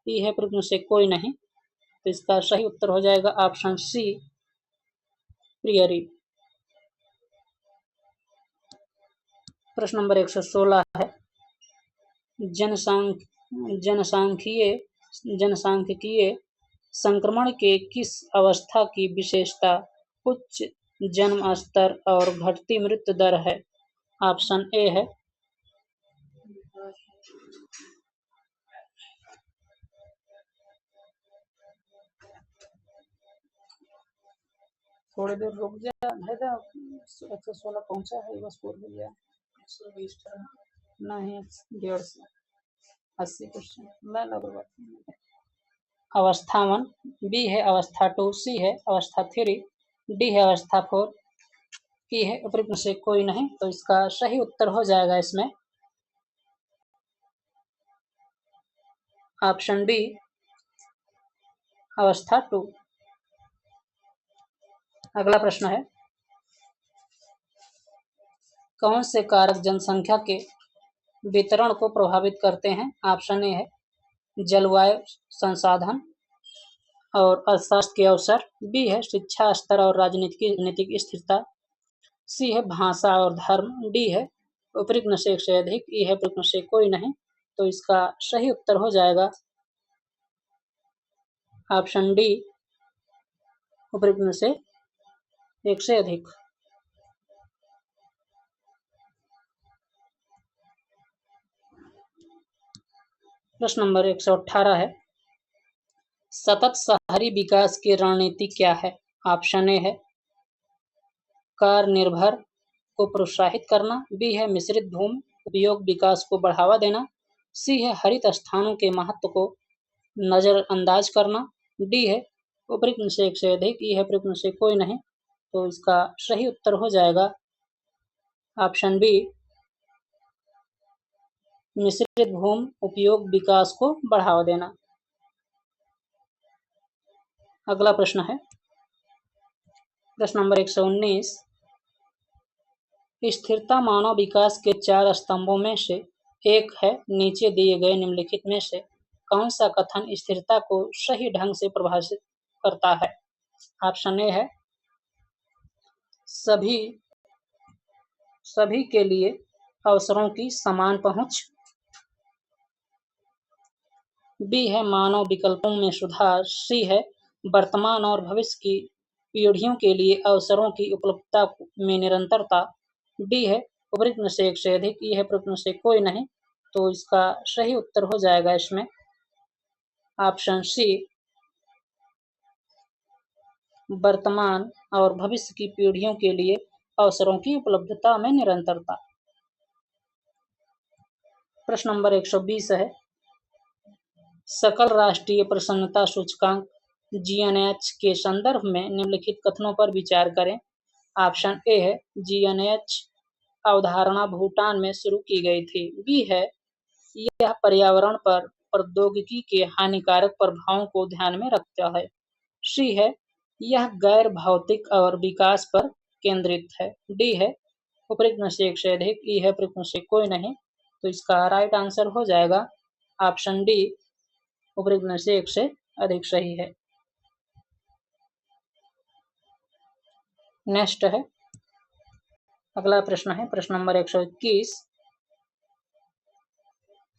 ई है प्रश्न से कोई नहीं, तो इसका सही उत्तर हो जाएगा ऑप्शन सी प्रियरी। प्रश्न नंबर 116 है, जनसांख्यिकीय संक्रमण के किस अवस्था की विशेषता उच्च जन्म स्तर और घटती मृत्यु दर है? ऑप्शन ए है थोड़ी देर रुक जा, 116 पहुंचा है बस पूर्ण हो गया, 120 नहीं 150 80 क्वेश्चन मैं लग। अवस्था 1, बी है अवस्था 2, सी है अवस्था 3, डी है अवस्था 4, ई है उपयुक्त से कोई नहीं, तो इसका सही उत्तर हो जाएगा इसमें ऑप्शन बी अवस्था 2। अगला प्रश्न है, कौन से कारक जनसंख्या के वितरण को प्रभावित करते हैं? ऑप्शन ए है जलवायु, संसाधन और अर्थशास्त्र के अवसर, बी है शिक्षा स्तर और राजनीतिक स्थिरता, सी है भाषा और धर्म, डी है उपयुक्त में से एक से अधिक, ई है उपयुक्त में से कोई नहीं, तो इसका सही उत्तर हो जाएगा ऑप्शन डी उपयुक्त में से एक से अधिक। प्रश्न नंबर 118 है, सतत शहरी विकास की रणनीति क्या है? ऑप्शन ए है कार्य निर्भर को प्रोत्साहित करना, बी है मिश्रित भूमि उपयोग विकास को बढ़ावा देना, सी है हरित स्थानों के महत्व को नजरअंदाज करना, डी है उपयुक्त से एक से अधिक, ई है उपयुक्त से कोई नहीं, तो इसका सही उत्तर हो जाएगा ऑप्शन बी मिश्रित भूमि उपयोग विकास को बढ़ावा देना। अगला प्रश्न है, प्रश्न नंबर 119, स्थिरता मानव विकास के 4 स्तंभों में से एक है, नीचे दिए गए निम्नलिखित में से कौन सा कथन स्थिरता को सही ढंग से परिभाषित करता है? ऑप्शन ए है सभी के लिए अवसरों की समान पहुंच, बी है मानव विकल्पों में सुधार, सी है वर्तमान और भविष्य की पीढ़ियों के लिए अवसरों की उपलब्धता में निरंतरता, डी है उपयुक्त में से एक से अधिक, ई है उपयुक्त में से कोई नहीं, तो इसका सही उत्तर हो जाएगा इसमें ऑप्शन सी वर्तमान और भविष्य की पीढ़ियों के लिए अवसरों की उपलब्धता में निरंतरता। प्रश्न नंबर 120 है, सकल राष्ट्रीय प्रसन्नता सूचकांक जीएनएच के संदर्भ में निम्नलिखित कथनों पर विचार करें। ऑप्शन ए है जीएनएच अवधारणा भूटान में शुरू की गई थी, बी है यह पर्यावरण पर प्रौद्योगिकी के हानिकारक प्रभावों को ध्यान में रखता है, सी है यह गैर भौतिक और विकास पर केंद्रित है, डी है उपयुक्त में से एक से अधिक, ई है उपयुक्त में से कोई नहीं, तो इसका राइट आंसर हो जाएगा ऑप्शन डी उपयुक्त में से एक से अधिक सही है। नेक्स्ट है, अगला प्रश्न है प्रश्न नंबर 121,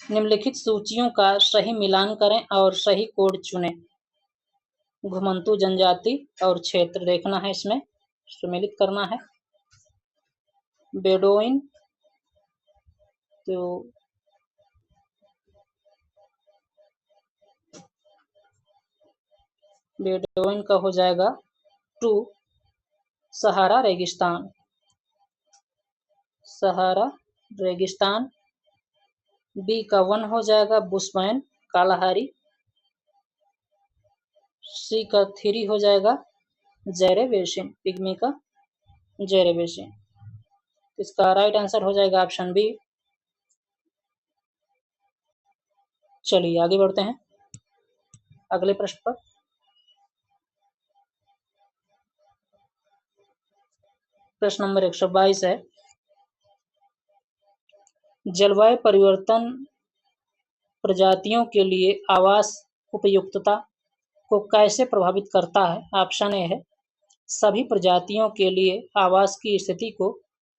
निम्नलिखित सूचियों का सही मिलान करें और सही कोड चुनें। घुमंतू जनजाति और क्षेत्र देखना है, इसमें सम्मिलित करना है। बेडोइन, तो बेडोइन का हो जाएगा 2 सहारा रेगिस्तान, बी का 1 हो जाएगा बुशमैन कालाहारी, सी का 3 हो जाएगा जेरे बेसिन, पिग्मी का जेरे बेसिन। इसका राइट आंसर हो जाएगा ऑप्शन बी। चलिए आगे बढ़ते हैं अगले प्रश्न पर। प्रश्न नंबर 122 है, जलवायु परिवर्तन प्रजातियों के लिए आवास उपयुक्तता को कैसे प्रभावित करता है? ऑप्शन ए है सभी प्रजातियों के लिए आवास की स्थिति को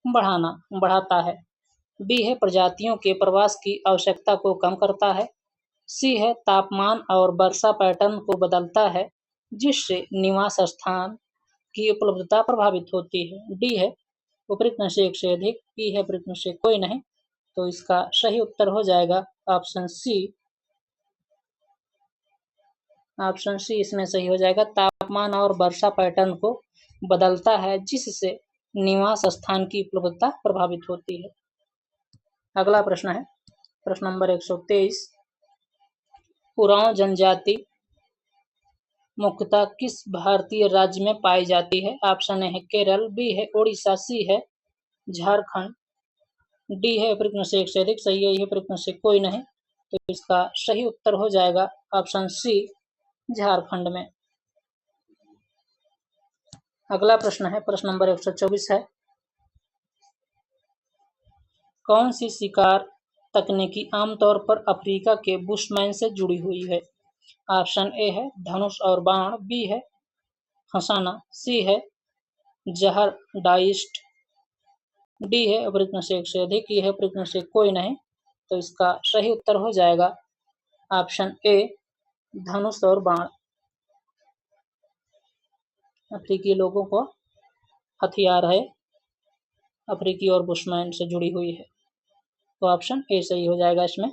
बढ़ाता है। बी है प्रजातियों के प्रवास की आवश्यकता को कम करता है। सी है तापमान और वर्षा पैटर्न को बदलता है जिससे निवास स्थान की उपलब्धता प्रभावित होती है। डी है उपरोक्त में से एक से अधिक। ई है उपरोक्त में से कोई नहीं। तो इसका सही उत्तर हो जाएगा ऑप्शन सी। ऑप्शन सी इसमें सही हो जाएगा। तापमान और वर्षा पैटर्न को बदलता है जिससे निवास स्थान की उपलब्धता प्रभावित होती है। अगला प्रश्न है प्रश्न नंबर 123, उरांव जनजाति मुख्यतः किस भारतीय राज्य में पाई जाती है? ऑप्शन ए है केरल, बी है उड़ीसा, सी है झारखंड, डी है उपरोक्त में से एक से अधिक। सही है, यह उपरोक्त में से कोई नहीं। तो इसका सही उत्तर हो जाएगा ऑप्शन सी झारखंड में। अगला प्रश्न है प्रश्न नंबर 124 है, कौन सी शिकार तकनीकी आमतौर पर अफ्रीका के बुशमैन से जुड़ी हुई है? ऑप्शन ए है धनुष और बाण, बी है फसाना, सी है जहर डाइस्ट, डी है उपरोक्त में से एक से अधिक, ये है उपरोक्त में से कोई नहीं। तो इसका सही उत्तर हो जाएगा ऑप्शन ए धनुष और बाण। अफ्रीकी लोगों को हथियार है, अफ्रीकी और बुशमैन से जुड़ी हुई है। तो ऑप्शन ए सही हो जाएगा इसमें।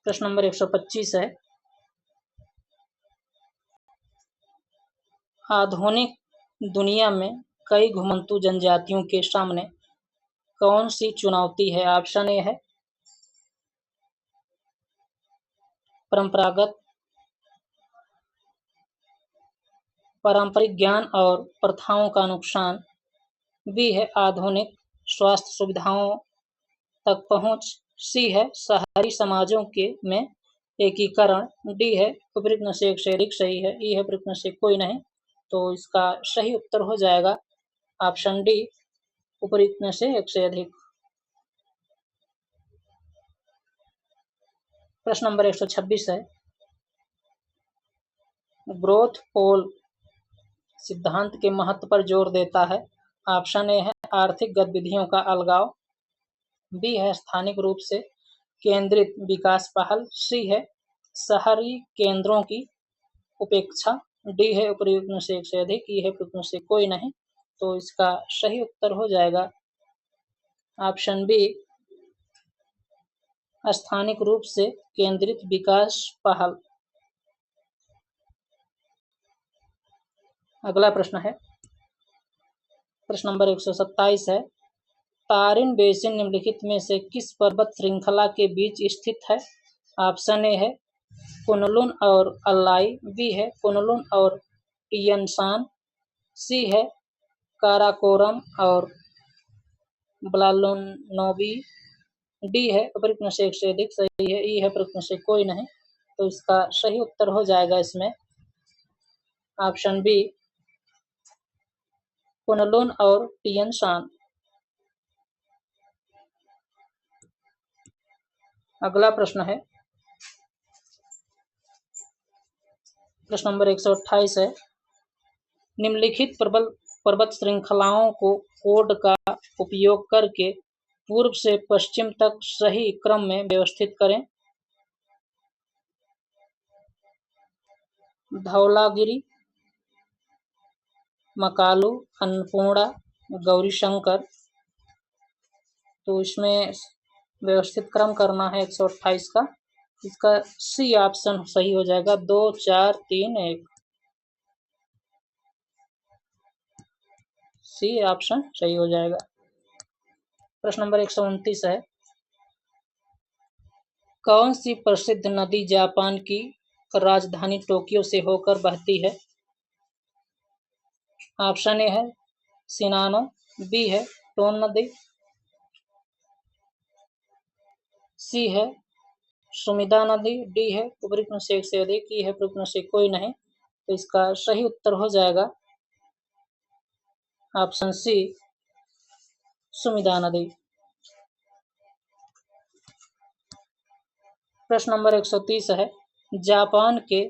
प्रश्न नंबर 125 है, आधुनिक दुनिया में कई घुमंतू जनजातियों के सामने कौन सी चुनौती है? ऑप्शन ए है पारंपरिक ज्ञान और प्रथाओं का नुकसान, बी है आधुनिक स्वास्थ्य सुविधाओं तक पहुंच, सी है शहरी समाजों के में एकीकरण, डी है उपरोक्त में से एक से अधिक। सही है, ई है उपरोक्त में से कोई नहीं। तो इसका सही उत्तर हो जाएगा ऑप्शन डी उपरोक्त में से एक से अधिक। प्रश्न नंबर 126 है, ग्रोथ पोल सिद्धांत के महत्व पर जोर देता है। ऑप्शन ए है आर्थिक गतिविधियों का अलगाव, बी है स्थानिक रूप से केंद्रित विकास पहल, सी है शहरी केंद्रों की उपेक्षा, डी है उपरोक्त में से एक से अधिक, ये है उपरोक्त में से कोई नहीं। तो इसका सही उत्तर हो जाएगा ऑप्शन बी स्थानिक रूप से केंद्रित विकास पहल। अगला प्रश्न है प्रश्न नंबर 127 है, तारिन बेसिन निम्नलिखित में से किस पर्वत श्रृंखला के बीच स्थित है? ऑप्शन ए है कुनलुन और अल्लाई, बी है कुनलुन और टियनशान, सी है काराकोरम और ब्लालुनोवी, डी है उपरोक्त में से एक से अधिक। सही है, ई है उपरोक्त में से कोई नहीं। तो इसका सही उत्तर हो जाएगा इसमें ऑप्शन बी कुनलुन और टियनशान। अगला प्रश्न है प्रश्न नंबर 128 है, निम्नलिखित पर्वत श्रृंखलाओं को कोड का उपयोग करके पूर्व से पश्चिम तक सही क्रम में व्यवस्थित करें। धौलागिरी, मकालू, अन्नपूर्णा, गौरीशंकर। तो इसमें व्यवस्थित क्रम करना है 128 का। इसका सी ऑप्शन सही हो जाएगा 2 4 3 1। सी ऑप्शन सही हो जाएगा। प्रश्न नंबर 129 है, कौन सी प्रसिद्ध नदी जापान की राजधानी टोक्यो से होकर बहती है? ऑप्शन ए है शिनानो, बी है टोन नदी, सी है सुमिदा नदी, डी है उपरोक्त में से एक से अधिक, ई है उपरोक्त में से कोई नहीं। तो इसका सही उत्तर हो जाएगा ऑप्शन सी सुमिदा नदी। प्रश्न नंबर 130 है, जापान के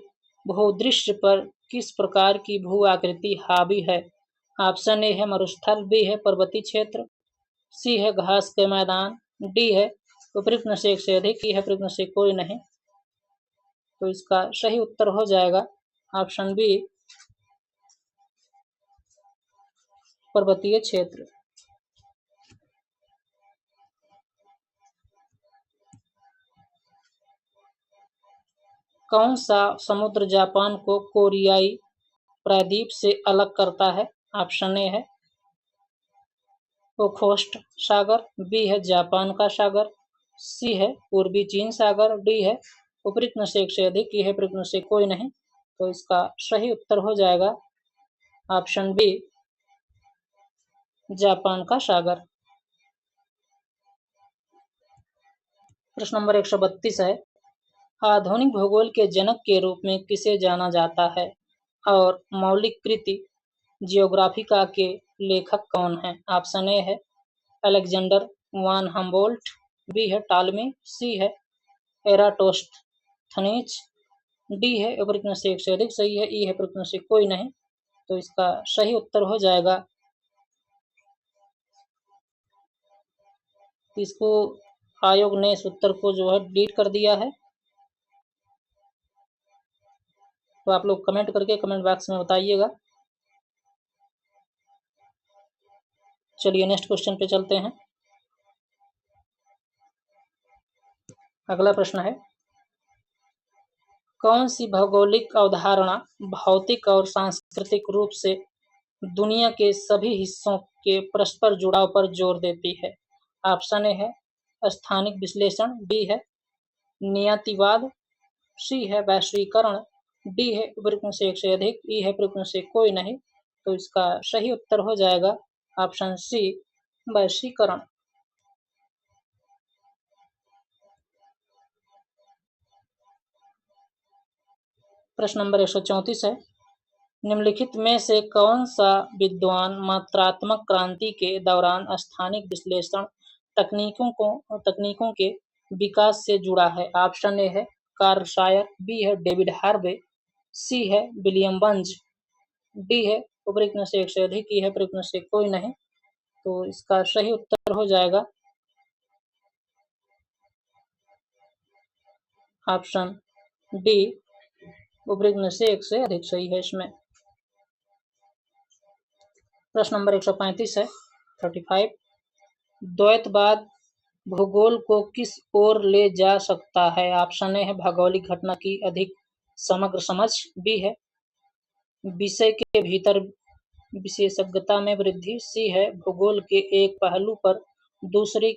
भूदृश्य पर किस प्रकार की भू आकृति हावी है? ऑप्शन ए है मरुस्थल, बी है पर्वतीय क्षेत्र, सी है घास के मैदान, डी है उपरोक्त में से एक से अधिक, ई है उपरोक्त में से कोई नहीं। तो इसका सही उत्तर हो जाएगा ऑप्शन बी पर्वतीय क्षेत्र। कौन सा समुद्र जापान को कोरियाई प्रायद्वीप से अलग करता है? ऑप्शन ए है ओखोस्ट सागर, बी है जापान का सागर, सी है पूर्वी चीन सागर, डी है उपरोक्त में से एक से अधिक, ई है उपरोक्त में से कोई नहीं। तो इसका सही उत्तर हो जाएगा ऑप्शन बी जापान का सागर। प्रश्न नंबर 132 है, आधुनिक भूगोल के जनक के रूप में किसे जाना जाता है और मौलिक कृति जियोग्राफिका के लेखक कौन हैं? ऑप्शन ए है अलेक्जेंडर वान हम्बोल्ट, बी है टालमी, सी है एराटोस्थनीज, डी है उपरोक्त में से एक से अधिक, सही है ई है उपरोक्त में से कोई नहीं। तो इसका सही उत्तर हो जाएगा, इसको आयोग ने इस उत्तर को जो है डिलीट कर दिया है। तो आप लोग कमेंट करके कमेंट बॉक्स में बताइएगा। चलिए नेक्स्ट क्वेश्चन पे चलते हैं। अगला प्रश्न है, कौन सी भौगोलिक अवधारणा भौतिक और सांस्कृतिक रूप से दुनिया के सभी हिस्सों के परस्पर जुड़ाव पर जोर देती है? ऑप्शन ए है स्थानिक विश्लेषण, बी है नियतिवाद, सी है वैश्वीकरण, डी है उपरोक्त में से एक से अधिक, ई है उपरोक्त में से कोई नहीं। तो इसका सही उत्तर हो जाएगा ऑप्शन सी वैश्वीकरण। प्रश्न नंबर 134 है, निम्नलिखित में से कौन सा विद्वान मात्रात्मक क्रांति के दौरान स्थानिक विश्लेषण तकनीकों के विकास से जुड़ा है? ऑप्शन ए है कार्ल शायर, बी है डेविड हार्वे, सी है विलियम बंज, डी है उपरोक्त में से एक से अधिक, ई है उपरोक्त में से कोई नहीं। तो इसका सही उत्तर हो जाएगा ऑप्शन डी उपरोक्त में से एक से अधिक, सही है इसमें। प्रश्न नंबर 135 है 35, द्वैतवाद भूगोल को किस ओर ले जा सकता है? ऑप्शन ए है भौगोलिक घटना की अधिक समग्र समझ, बी है विषय के भीतर विशेषज्ञता में वृद्धि, सी है भूगोल के एक पहलू पर दूसरे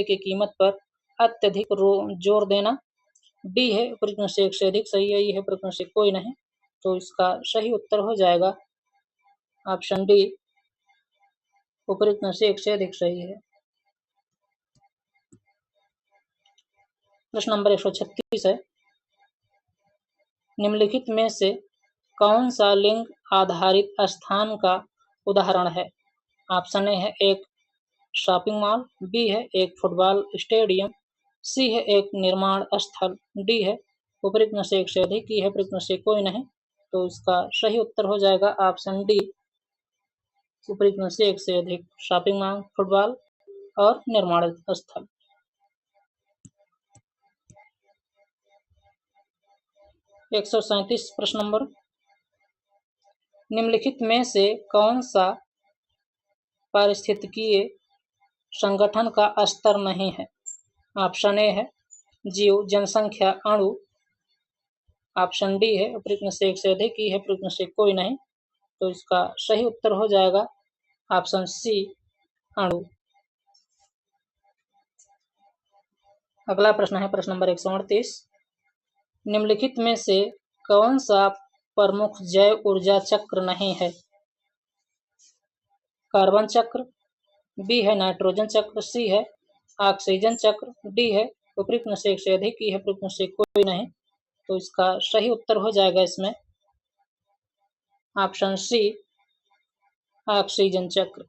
के कीमत पर अत्यधिक जोर देना, डी है उपरोक्त में से एक से अधिक, सही है ई है उपरोक्त में से कोई नहीं। तो इसका सही उत्तर हो जाएगा ऑप्शन डी उपरोक्त में से एक से अधिक, सही है। प्रश्न नंबर 136 है, निम्नलिखित में से कौन सा लिंग आधारित स्थान का उदाहरण है? ऑप्शन ए है एक शॉपिंग मॉल, बी है एक फुटबॉल स्टेडियम, सी है एक निर्माण स्थल, डी है उपरोक्त में से एक से अधिक, ई है उपरोक्त में से कोई नहीं। तो इसका सही उत्तर हो जाएगा ऑप्शन डी उपरोक्त में से एक से अधिक, शॉपिंग मॉल, फुटबॉल और निर्माण स्थल। 137 प्रश्न नंबर, निम्नलिखित में से कौन सा पारिस्थितिकीय संगठन का स्तर नहीं है? ऑप्शन ए है जीव, जनसंख्या, अणु, ऑप्शन डी है उपरोक्त में से एक से अधिक, ई है उपरोक्त में से कोई नहीं। तो इसका सही उत्तर हो जाएगा ऑप्शन सी अणु। अगला प्रश्न है प्रश्न नंबर 138, निम्नलिखित में से कौन सा प्रमुख जैव ऊर्जा चक्र नहीं है? कार्बन चक्र, बी है नाइट्रोजन चक्र, सी है ऑक्सीजन चक्र, डी है उपरोक्त में से एक से अधिक, ई है उपरोक्त में से कोई नहीं। तो इसका सही उत्तर हो जाएगा इसमें ऑप्शन सी ऑक्सीजन चक्र।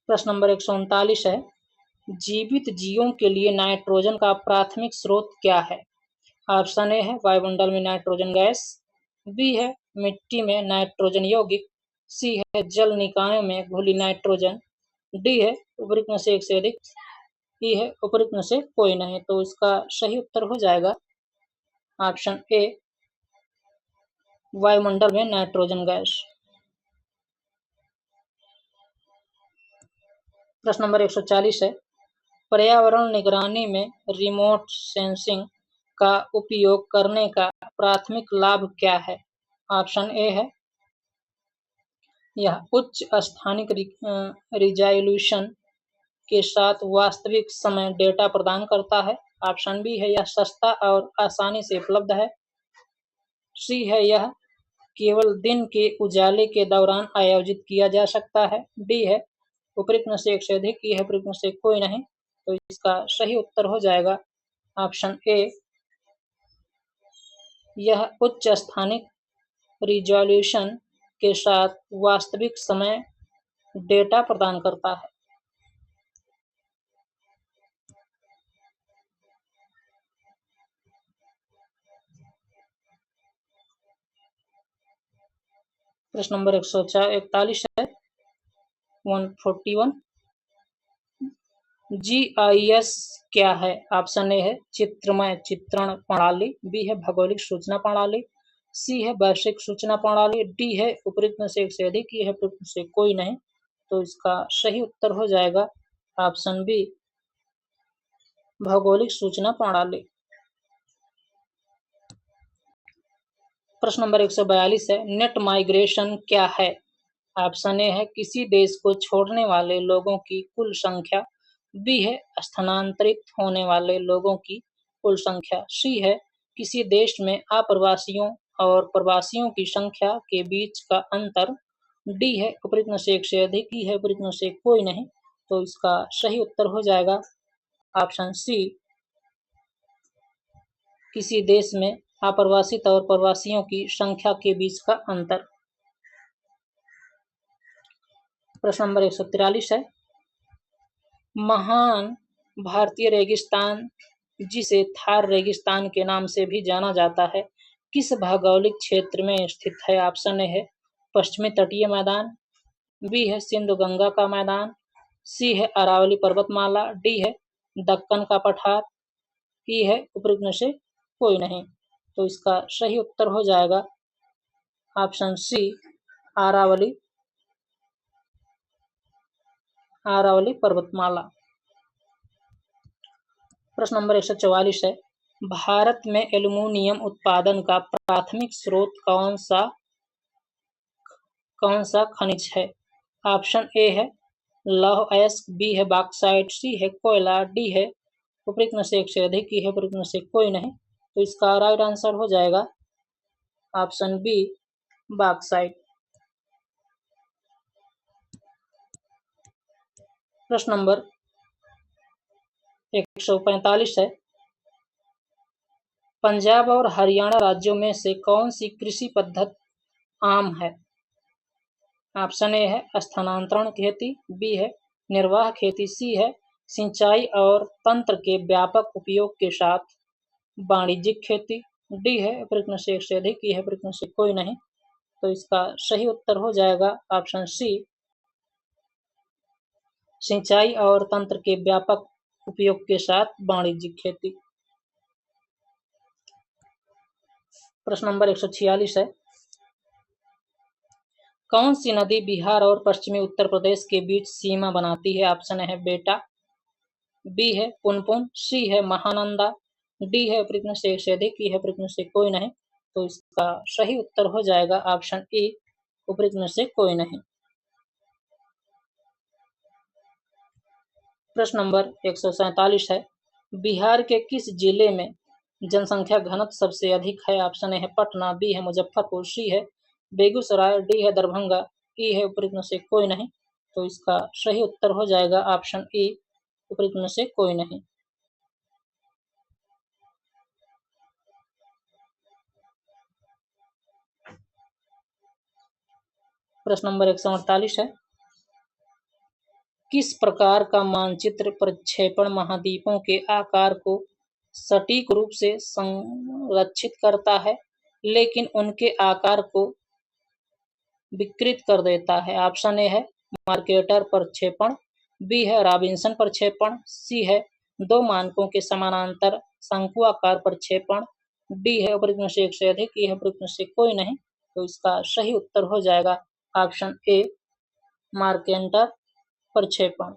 प्रश्न नंबर 139 है, जीवित जीवों के लिए नाइट्रोजन का प्राथमिक स्रोत क्या है? ऑप्शन ए है वायुमंडल में नाइट्रोजन गैस, बी है मिट्टी में नाइट्रोजन यौगिक, सी है जल निकायों में घुली नाइट्रोजन, डी है उपरोक्त में से एक से अधिक, ई है उपरोक्त में से कोई नहीं। तो इसका सही उत्तर हो जाएगा ऑप्शन ए वायुमंडल में नाइट्रोजन गैस। प्रश्न नंबर 140 है, पर्यावरण निगरानी में रिमोट सेंसिंग का उपयोग करने का प्राथमिक लाभ क्या है? ऑप्शन ए है यह उच्च स्थानिक रिजोल्यूशन के साथ वास्तविक समय डेटा प्रदान करता है, ऑप्शन बी है यह सस्ता और आसानी से उपलब्ध है, सी है यह केवल दिन के उजाले के दौरान आयोजित किया जा सकता है, डी है उपरोक्त में से एक से अधिक, ई है उपरोक्त में से कोई नहीं। तो इसका सही उत्तर हो जाएगा ऑप्शन ए यह उच्च स्थानिक रिजोल्यूशन के साथ वास्तविक समय डेटा प्रदान करता है। प्रश्न नंबर 141 है 141, जीआईएस क्या है? ऑप्शन ए है चित्रमय चित्रण प्रणाली, बी है भौगोलिक सूचना प्रणाली, सी है वैश्विक सूचना प्रणाली, डी है उपरोक्त में से एक से अधिक, ये है उपरोक्त में से कोई नहीं। तो इसका सही उत्तर हो जाएगा ऑप्शन बी भौगोलिक सूचना प्रणाली। प्रश्न नंबर 142 है, नेट माइग्रेशन क्या है? ऑप्शन ए है किसी देश को छोड़ने वाले लोगों की कुल संख्या, बी है स्थानांतरित होने वाले लोगों की कुल संख्या, सी है किसी देश में अप्रवासियों और प्रवासियों की संख्या के बीच का अंतर, डी है उपरोक्त में से एक से अधिक, ई है उपरोक्त में से कोई नहीं। तो इसका सही उत्तर हो जाएगा ऑप्शन सी किसी देश में अप्रवासित और प्रवासियों की संख्या के बीच का अंतर। प्रश्न नंबर 143 है, महान भारतीय रेगिस्तान जिसे थार रेगिस्तान के नाम से भी जाना जाता है किस भौगोलिक क्षेत्र में स्थित है? ऑप्शन ए है पश्चिमी तटीय मैदान, बी है सिंधु गंगा का मैदान, सी है अरावली पर्वतमाला, डी है दक्कन का पठार, ई है उपरोक्त में से कोई नहीं। तो इसका सही उत्तर हो जाएगा ऑप्शन सी अरावली पर्वतमाला। प्रश्न नंबर 144 है, भारत में एल्युमिनियम उत्पादन का प्राथमिक स्रोत कौन सा खनिज है? ऑप्शन ए है लौह अयस्क, बी है बॉक्साइट, सी है कोयला, डी है उपरोक्त में से एक से अधिक, ई है उपरोक्त में से कोई नहीं। तो इसका राइट आंसर हो जाएगा ऑप्शन बी बॉक्साइट। प्रश्न नंबर 145 है, पंजाब और हरियाणा राज्यों में से कौन सी कृषि पद्धति आम है? ऑप्शन ए है स्थानांतरण खेती, बी है निर्वाह खेती, सी है सिंचाई और तंत्र के व्यापक उपयोग के साथ वाणिज्यिक खेती, डी है उपरोक्त में से एक से अधिक, ई है उपरोक्त में से कोई नहीं। तो इसका सही उत्तर हो जाएगा ऑप्शन सी सिंचाई और तंत्र के व्यापक उपयोग के साथ वाणिज्यिक खेती। प्रश्न नंबर 146 है, कौन सी नदी बिहार और पश्चिमी उत्तर प्रदेश के बीच सीमा बनाती है? ऑप्शन है बेटा, बी है पुनपुन, सी है महानंदा, डी है उपरोक्त में से एक से अधिक, ई है उपरोक्त में से कोई नहीं। तो इसका सही उत्तर हो जाएगा ऑप्शन ए उपरोक्त में से कोई नहीं। प्रश्न नंबर 147 है, बिहार के किस जिले में जनसंख्या घनत्व सबसे अधिक है? ऑप्शन ए है पटना, बी है मुजफ्फरपुर, सी है बेगूसराय, डी है दरभंगा, ई है उपरोक्त में से कोई नहीं। तो इसका सही उत्तर हो जाएगा ऑप्शन ए, उपरोक्त में से कोई नहीं। प्रश्न नंबर 148 है, किस प्रकार का मानचित्र प्रक्षेपण महाद्वीपों के आकार को सटीक रूप से संरक्षित करता है लेकिन उनके आकार को विकृत कर देता है? ऑप्शन ए है मार्केटर प्रक्षेपण, बी है रॉबिन्सन प्रक्षेपण, सी है दो मानकों के समानांतर शंक्वाकार प्रक्षेपण, डी है उपरोक्त में से एक से अधिक, ई है उपरोक्त में से कोई नहीं। तो इसका सही उत्तर हो जाएगा ऑप्शन ए मार्केटर प्रक्षेपण।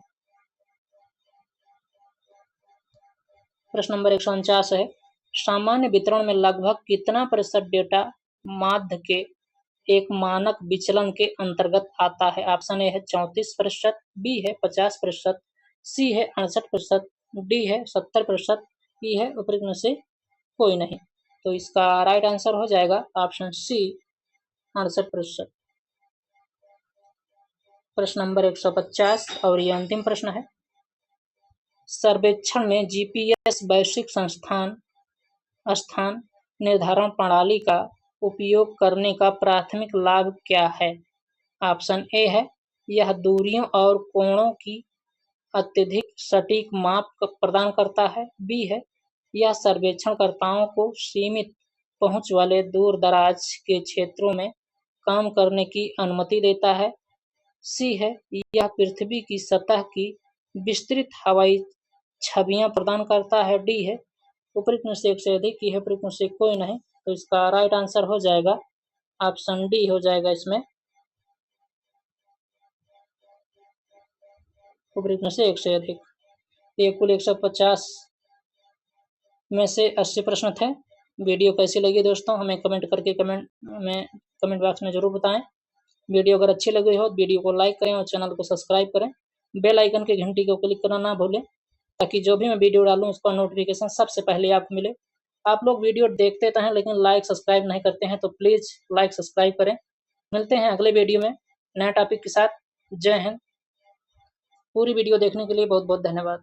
प्रश्न नंबर 149 है, सामान्य वितरण में लगभग कितना प्रतिशत डेटा माध्य के एक मानक विचलन के अंतर्गत आता है? ऑप्शन ए है 34%, बी है 50%, सी है 68%, डी है 70%, ई है उपरोक्त में से कोई नहीं। तो इसका राइट आंसर हो जाएगा ऑप्शन सी 68%। प्रश्न नंबर 150 और ये अंतिम प्रश्न है, सर्वेक्षण में जीपीएस वैश्विक स्थान निर्धारण प्रणाली का उपयोग करने का प्राथमिक लाभ क्या है? ऑप्शन ए है यह दूरियों और कोणों की अत्यधिक सटीक माप प्रदान करता है, बी है यह सर्वेक्षणकर्ताओं को सीमित पहुंच वाले दूर दराज के क्षेत्रों में काम करने की अनुमति देता है, सी है यह पृथ्वी की सतह की विस्तृत हवाई छवियां प्रदान करता है, डी है उपरोक्त में से एक से अधिक, ई है उपरोक्त में से कोई नहीं। तो इसका राइट आंसर हो जाएगा ऑप्शन डी हो जाएगा इसमें उपरोक्त में से एक से अधिक। ये कुल 150 में से 80 प्रश्न थे। वीडियो कैसी लगी दोस्तों हमें कमेंट करके कमेंट बॉक्स में जरूर बताएं। वीडियो अगर अच्छी लगी हो तो वीडियो को लाइक करें और चैनल को सब्सक्राइब करें। बेल आइकन की घंटी को क्लिक करना ना भूलें ताकि जो भी मैं वीडियो डालूं उसका नोटिफिकेशन सबसे पहले आपको मिले। आप लोग वीडियो देखते तो हैं लेकिन लाइक सब्सक्राइब नहीं करते हैं, तो प्लीज़ लाइक सब्सक्राइब करें। मिलते हैं अगले वीडियो में नए टॉपिक के साथ। जय हिंद। पूरी वीडियो देखने के लिए बहुत बहुत धन्यवाद।